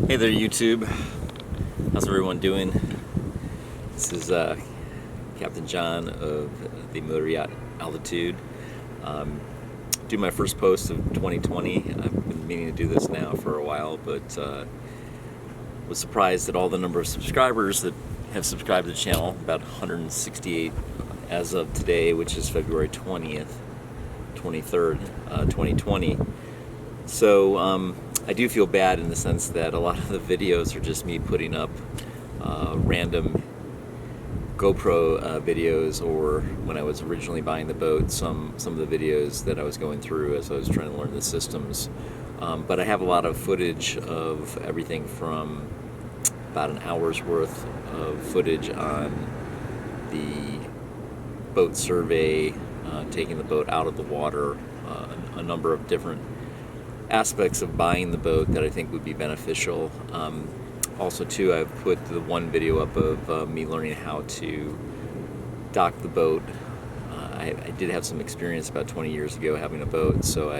Hey there, YouTube. How's everyone doing? This is Captain John of the Motor Yacht Altitude. Do my first post of 2020. I've been meaning to do this now for a while, but was surprised at all the number of subscribers that have subscribed to the channel. About 168 as of today, which is February 23rd, 2020. So I do feel bad in the sense that a lot of the videos are just me putting up random GoPro videos, or when I was originally buying the boat, some of the videos that I was going through as I was trying to learn the systems. But I have a lot of footage of everything from about an hour's worth of footage on the boat survey, taking the boat out of the water, a number of different aspects of buying the boat that I think would be beneficial. Also too, I've put the one video up of me learning how to dock the boat. I did have some experience about 20 years ago having a boat, so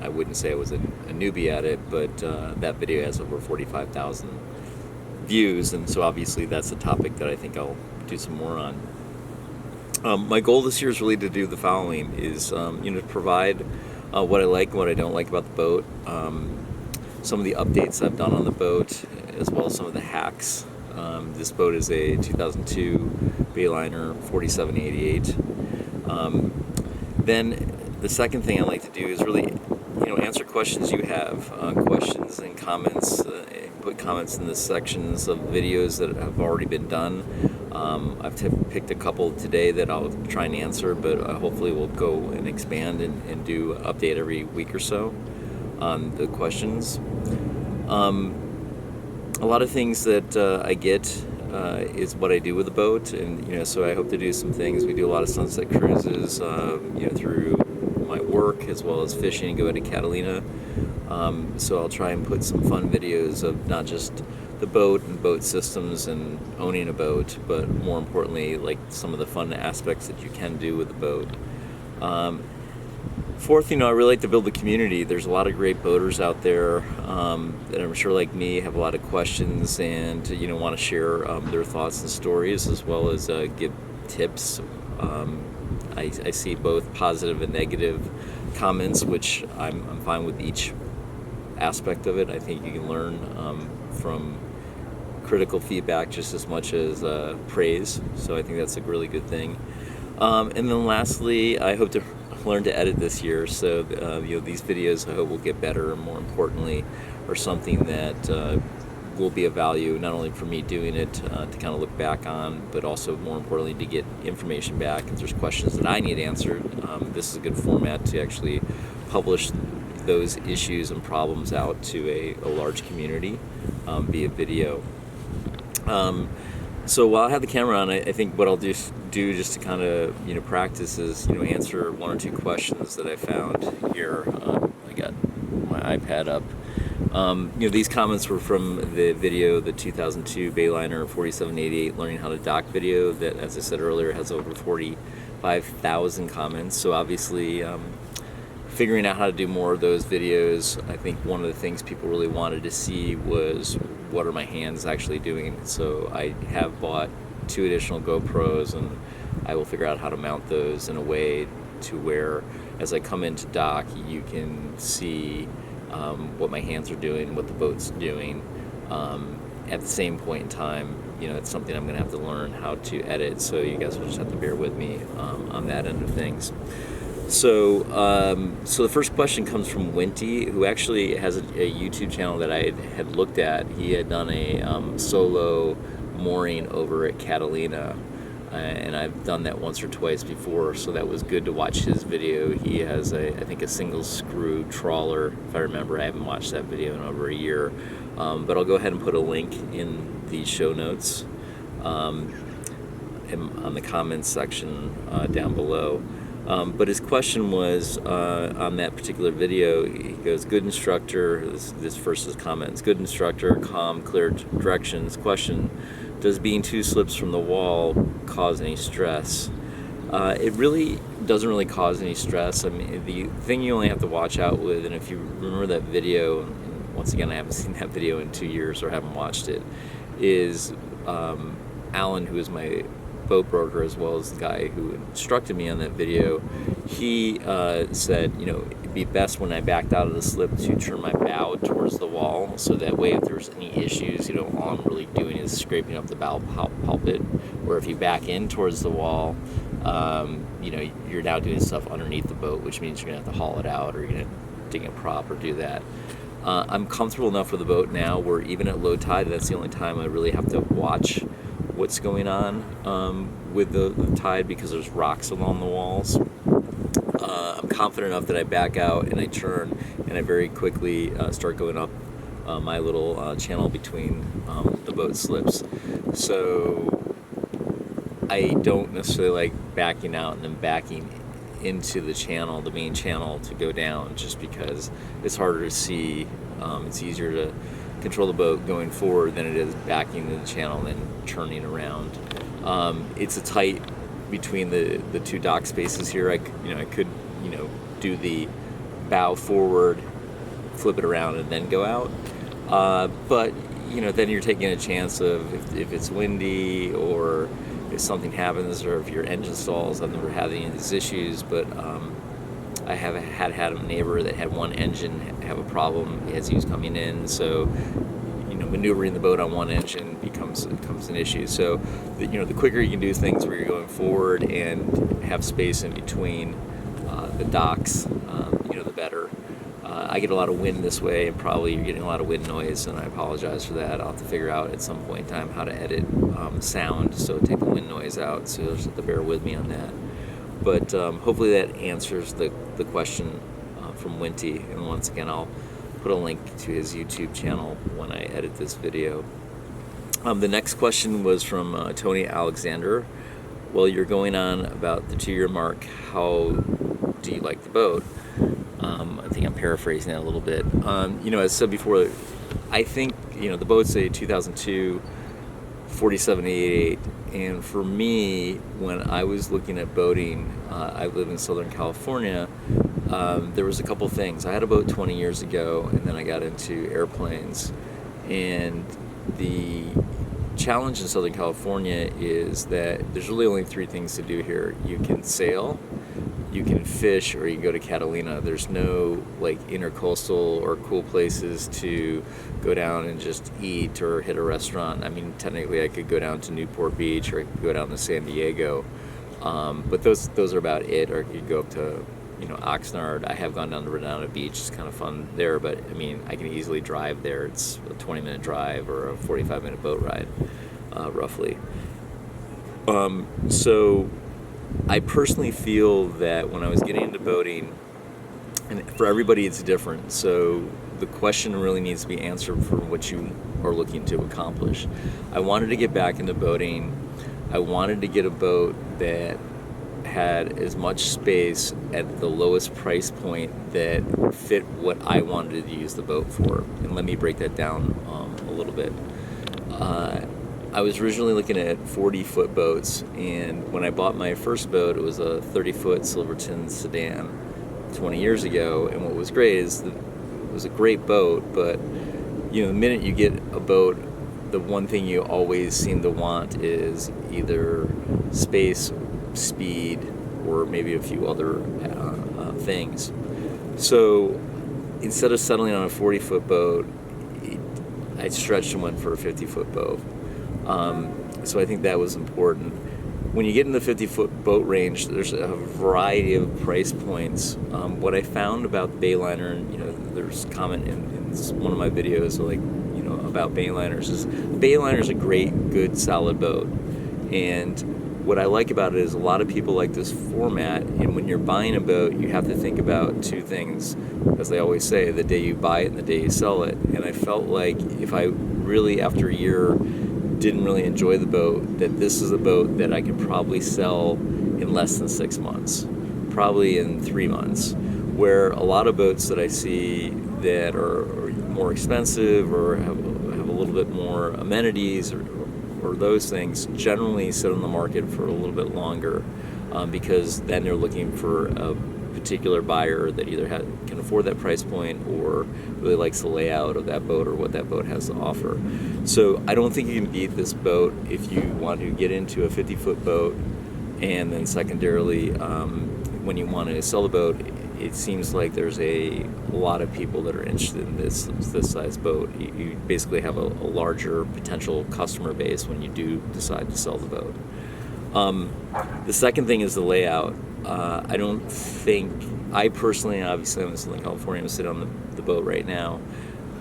I wouldn't say I was a newbie at it, but that video has over 45,000 views, and so obviously that's a topic that I think I'll do some more on. My goal this year is really to do the following: is to provide what I like and what I don't like about the boat, some of the updates I've done on the boat, as well as some of the hacks. This boat is a 2002 Bayliner 4788. Then the second thing I like to do is really, answer questions you have, questions and comments. Put comments in the sections of videos that have already been done. I've picked a couple today that I'll try and answer, but hopefully we'll go and expand and do an update every week or so on the questions. A lot of things that I get is what I do with the boat, and so I hope to do some things. We do a lot of sunset cruises, through my work, as well as fishing and go to Catalina. So I'll try and put some fun videos of not just the boat and boat systems and owning a boat, but more importantly, like some of the fun aspects that you can do with the boat. Fourth, I really like to build a community. There's a lot of great boaters out there that I'm sure, like me, have a lot of questions and want to share their thoughts and stories, as well as give tips. I see both positive and negative comments, which I'm fine with each aspect of it. I think you can learn from critical feedback just as much as praise, so I think that's a really good thing. And then lastly, I hope to learn to edit this year, so these videos I hope will get better, and more importantly are something that will be of value not only for me doing it to kind of look back on, but also more importantly to get information back if there's questions that I need answered. This is a good format to actually publish those issues and problems out to a large community via video. So while I have the camera on, I think what I'll do just to kind of practice is answer one or two questions that I found here. I got my iPad up. These comments were from the video, the 2002 Bayliner 4788 learning how to dock video, that, as I said earlier, has over 45,000 comments. So obviously figuring out how to do more of those videos. I think one of the things people really wanted to see was, what are my hands actually doing? So I have bought 2 additional GoPros, and I will figure out how to mount those in a way to where as I come into dock, you can see what my hands are doing, what the boat's doing. At the same point in time, it's something I'm going to have to learn how to edit, so you guys will just have to bear with me on that end of things. So the first question comes from Winty, who actually has a YouTube channel that I had looked at. He had done a solo mooring over at Catalina, and I've done that once or twice before, so that was good to watch his video. He has I think a single screw trawler, if I remember. I haven't watched that video in over a year, but I'll go ahead and put a link in the show notes on the comments section down below. But his question was, on that particular video, he goes, good instructor, this first is comments, good instructor, calm, clear directions. Question, does being 2 slips from the wall cause any stress? It really doesn't really cause any stress. I mean, the thing you only have to watch out with, and if you remember that video, once again, I haven't seen that video in 2 years or haven't watched it, is Alan, who is my boat broker as well as the guy who instructed me on that video. He said, it'd be best when I backed out of the slip to turn my bow towards the wall, so that way if there's any issues, all I'm really doing is scraping up the bow pulpit. Or if you back in towards the wall, you're now doing stuff underneath the boat, which means you're gonna have to haul it out, or you're gonna dig a prop or do that. I'm comfortable enough with the boat now where even at low tide, that's the only time I really have to watch what's going on with the tide, because there's rocks along the walls. I'm confident enough that I back out and I turn and I very quickly start going up my little channel between the boat slips. So I don't necessarily like backing out and then backing into the channel, the main channel, to go down, just because it's harder to see. It's easier to control the boat going forward than it is backing into the channel and then turning around. It's a tight between the two dock spaces here. I could do the bow forward, flip it around, and then go out. But then you're taking a chance of if it's windy, or if something happens, or if your engine stalls. I've never had any of these issues, but I have had a neighbor that had one engine have a problem as he was coming in. So maneuvering the boat on one engine becomes an issue. So the quicker you can do things where you're going forward and have space in between the docks, the better. I get a lot of wind this way, and probably you're getting a lot of wind noise, and I apologize for that. I'll have to figure out at some point in time how to edit sound, so take the wind noise out, so you'll just have to bear with me on that. But hopefully that answers the question from Winty, and once again, I'll put a link to his YouTube channel when I edit this video. The next question was from Tony Alexander. Well, you're going on about the 2-year mark. How do you like the boat? I think I'm paraphrasing that a little bit. As I said before, I think the boat's a 2002 4788, and for me, when I was looking at boating, I live in Southern California. There was a couple things. I had a boat 20 years ago, and then I got into airplanes. And the challenge in Southern California is that there's really only 3 things to do here. You can sail, you can fish, or you can go to Catalina. There's no intercoastal or cool places to go down and just eat or hit a restaurant. I mean, technically I could go down to Newport Beach, or I could go down to San Diego, but those are about it. Or you could go up to Oxnard. I have gone down to Redondo Beach. It's kind of fun there, but I mean, I can easily drive there. It's a 20-minute drive or a 45-minute boat ride, roughly. So I personally feel that when I was getting into boating, and for everybody it's different, so the question really needs to be answered for what you are looking to accomplish. I wanted to get back into boating. I wanted to get a boat that had as much space at the lowest price point that fit what I wanted to use the boat for. And let me break that down a little bit. I was originally looking at 40-foot boats, and when I bought my first boat, it was a 30-foot Silverton sedan 20 years ago. And what was great is that it was a great boat, but the minute you get a boat, the one thing you always seem to want is either space, speed, or maybe a few other things. So instead of settling on a 40-foot boat, I stretched and went for a 50-foot boat. So I think that was important. When you get in the 50-foot boat range, there's a variety of price points. What I found about Bayliner, and there's a comment in one of my videos about Bayliners, is Bayliner is a great, good, solid boat. And what I like about it is a lot of people like this format, and when you're buying a boat, you have to think about 2 things, as they always say, the day you buy it and the day you sell it. And I felt like if I really, after a year, didn't really enjoy the boat, that this is a boat that I could probably sell in less than 6 months, probably in 3 months, where a lot of boats that I see that are more expensive or have a little bit more amenities or those things generally sit on the market for a little bit longer, because then they're looking for particular buyer that either can afford that price point or really likes the layout of that boat or what that boat has to offer. So I don't think you can beat this boat if you want to get into a 50-foot boat, and then secondarily, when you want to sell the boat, it seems like there's a lot of people that are interested in this size boat. You basically have a larger potential customer base when you do decide to sell the boat. The second thing is the layout. I personally, obviously I'm in Southern California, I'm sitting on the boat right now.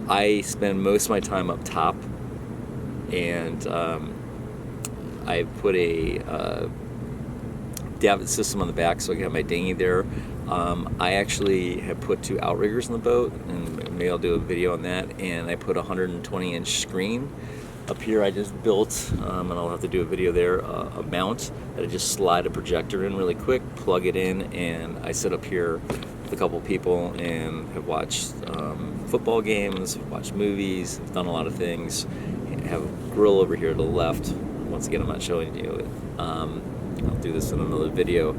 I spend most of my time up top, and I put a davit system on the back, so I got my dinghy there. I actually have put 2 outriggers on the boat, and maybe I'll do a video on that, and I put a 120-inch screen up here. I just built, and I'll have to do a video there, a mount that I just slide a projector in really quick, plug it in, and I sit up here with a couple people and have watched football games, watched movies, done a lot of things. I have a grill over here to the left. Once again, I'm not showing you it. I'll do this in another video.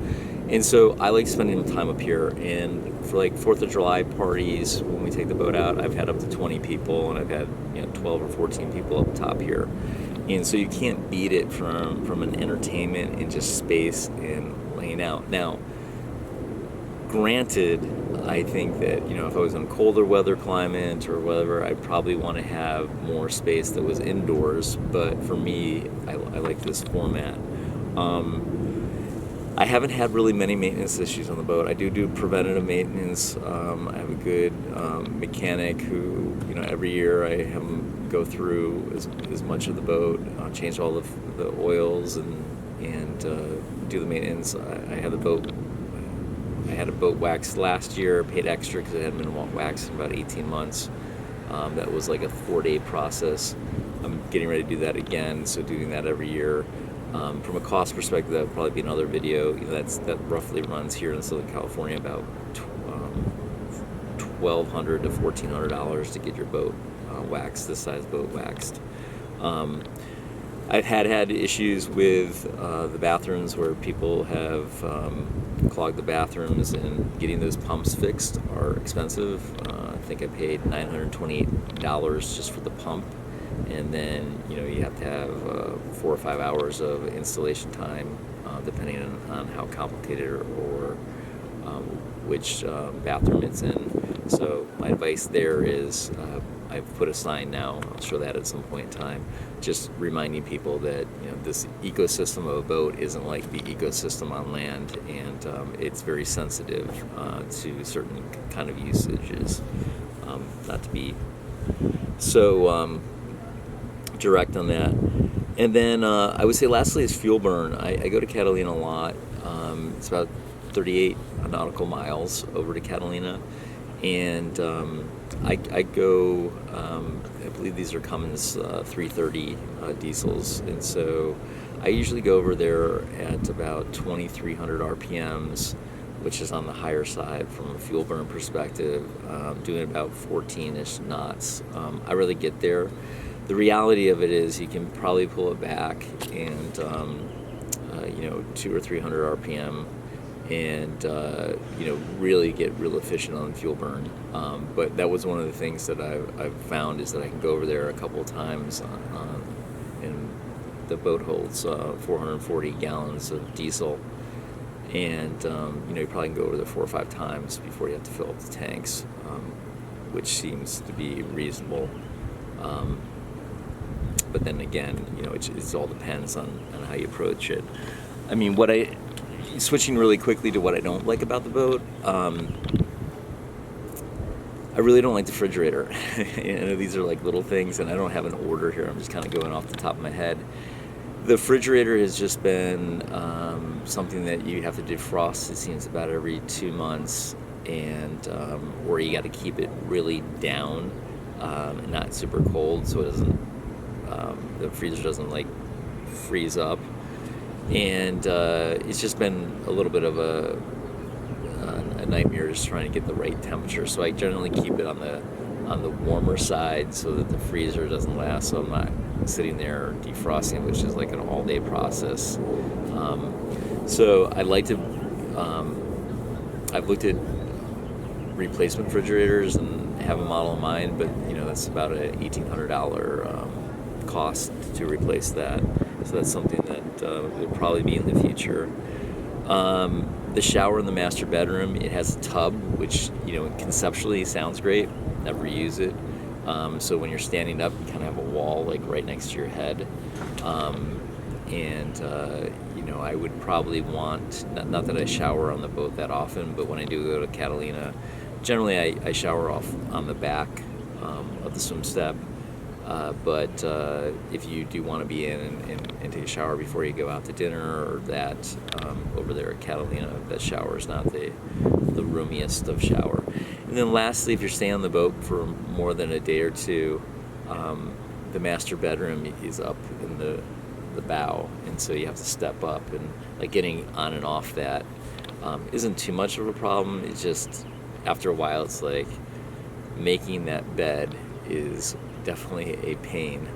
And so I like spending time up here, and for like 4th of July parties, when we take the boat out, I've had up to 20 people, and I've had 12 or 14 people up top here. And so you can't beat it from an entertainment and just space and laying out. Now, granted, I think that if I was in colder weather climate or whatever, I'd probably want to have more space that was indoors. But for me, I like this format. I haven't had really many maintenance issues on the boat. I do preventative maintenance. I have a good mechanic who, every year I have him go through as much of the boat, change all the oils and do the maintenance. I had a boat waxed last year, paid extra because it hadn't been waxed in about 18 months. That was like a 4-day process. I'm getting ready to do that again, so doing that every year. From a cost perspective, that would probably be another video. That roughly runs here in Southern California about $1,200 to $1,400 to get your boat waxed, this size boat waxed. I've had issues with the bathrooms where people have clogged the bathrooms, and getting those pumps fixed are expensive. I think I paid $928 just for the pump. And then you have to have 4 or 5 hours of installation time, depending on how complicated or which bathroom it's in. So my advice there is, I've put a sign now, I'll show that at some point in time, just reminding people that this ecosystem of a boat isn't like the ecosystem on land, and it's very sensitive to certain kind of usages. Not to be so direct on that. And then I would say lastly is fuel burn. I go to Catalina a lot. It's about 38 nautical miles over to Catalina, and I go, I believe these are Cummins 330 diesels, and so I usually go over there at about 2,300 RPMs, which is on the higher side from a fuel burn perspective, doing about 14-ish knots. I really get there. The reality of it is you can probably pull it back and 200 or 300 RPM, and really get real efficient on fuel burn. But that was one of the things that I've found, is that I can go over there a couple of times, and the boat holds 440 gallons of diesel, and you probably can go over there 4 or 5 times before you have to fill up the tanks, which seems to be reasonable. But then again, it all depends on how you approach it. I mean, switching really quickly to what I don't like about the boat, I really don't like the refrigerator. These are like little things, and I don't have an order here. I'm just kind of going off the top of my head. The refrigerator has just been something that you have to defrost, it seems, about every 2 months, and or you got to keep it really down, and not super cold, so it doesn't. The freezer doesn't freeze up, and it's just been a little bit of a nightmare just trying to get the right temperature. So I generally keep it on the warmer side so that the freezer doesn't last. So I'm not sitting there defrosting, which is like an all-day process. So I like to I've looked at replacement refrigerators and have a model in mind, but that's about a $1,800 cost to replace that. So that's something that will probably be in the future. The shower in the master bedroom, it has a tub, which conceptually sounds great. Never use it. So when you're standing up, you kind of have a wall like right next to your head. I would probably want, not that I shower on the boat that often, but when I do go to Catalina, generally I shower off on the back of the swim step. But if you do want to be in and take a shower before you go out to dinner or that, over there at Catalina, that shower is not the roomiest of shower. And then lastly, if you're staying on the boat for more than a day or two, the master bedroom is up in the bow, and so you have to step up, and like getting on and off that isn't too much of a problem. It's just after a while it's like making that bed is definitely a pain.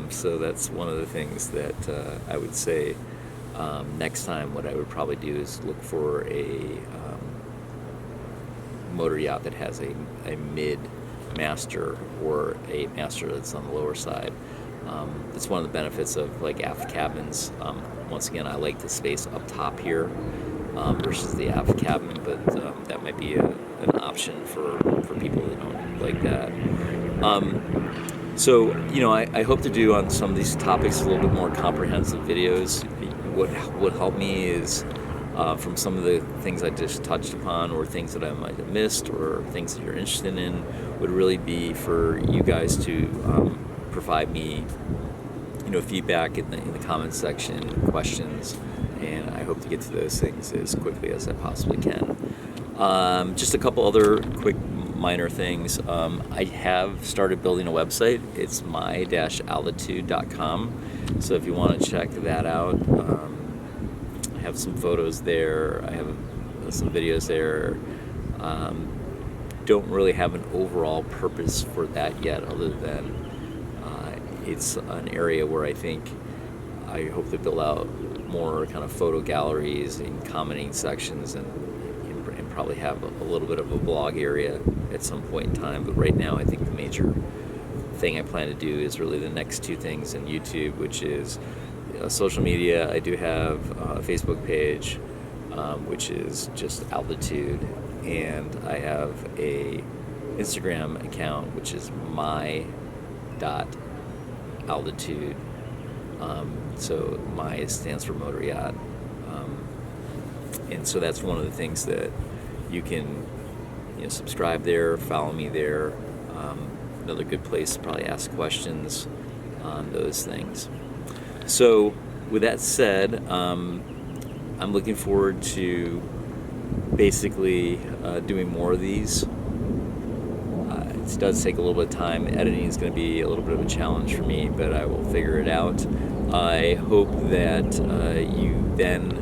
So that's one of the things that I would say next time what I would probably do is look for a motor yacht that has a mid master or a master that's on the lower side. It's one of the benefits of like aft cabins. Once again, I like the space up top here versus the aft cabin, but that might be an option for people that don't like that. So I hope to do on some of these topics a little bit more comprehensive videos. What would help me is from some of the things I just touched upon, or things that I might have missed, or things that you're interested in, would really be for you guys to provide me feedback in the comments section, questions, and I hope to get to those things as quickly as I possibly can. Just a couple other quick minor things. I have started building a website. It's my-altitude.com, so if you want to check that out, I have some photos there, I have some videos there. Don't really have an overall purpose for that yet, other than it's an area where I hope to build out more kind of photo galleries and commenting sections, and probably have a little bit of a blog area at some point in time. But right now I think the major thing I plan to do is really the next two things in YouTube, which is social media. I do have a Facebook page, which is just Altitude, and I have a Instagram account, which is my.altitude. So my stands for Motor Yacht, and so that's one of the things that you can subscribe there, follow me there. Another good place to probably ask questions on those things. So with that said, I'm looking forward to basically doing more of these. It does take a little bit of time. Editing is going to be a little bit of a challenge for me, but I will figure it out. I hope that you then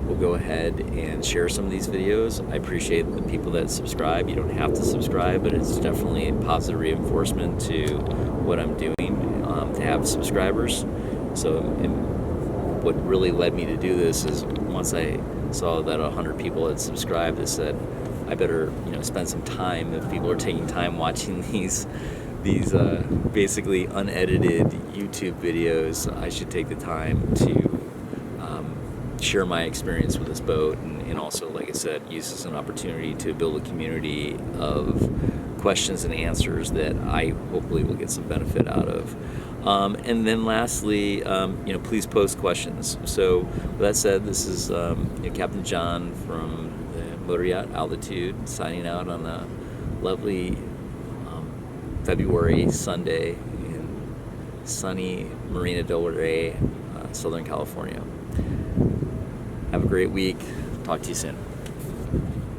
will go ahead and share some of these videos. I appreciate the people that subscribe. You don't have to subscribe, but it's definitely a positive reinforcement to what I'm doing, to have subscribers. So what really led me to do this is once I saw that 100 people had subscribed, I said, I better spend some time. If people are taking time watching these basically unedited YouTube videos, I should take the time to share my experience with this boat, and also, like I said, use this as an opportunity to build a community of questions and answers that I hopefully will get some benefit out of. And then lastly, please post questions. So with that said, this is Captain John from the Motor Yacht Altitude signing out on a lovely February Sunday in sunny Marina del Rey, Southern California. Have a great week. Talk to you soon.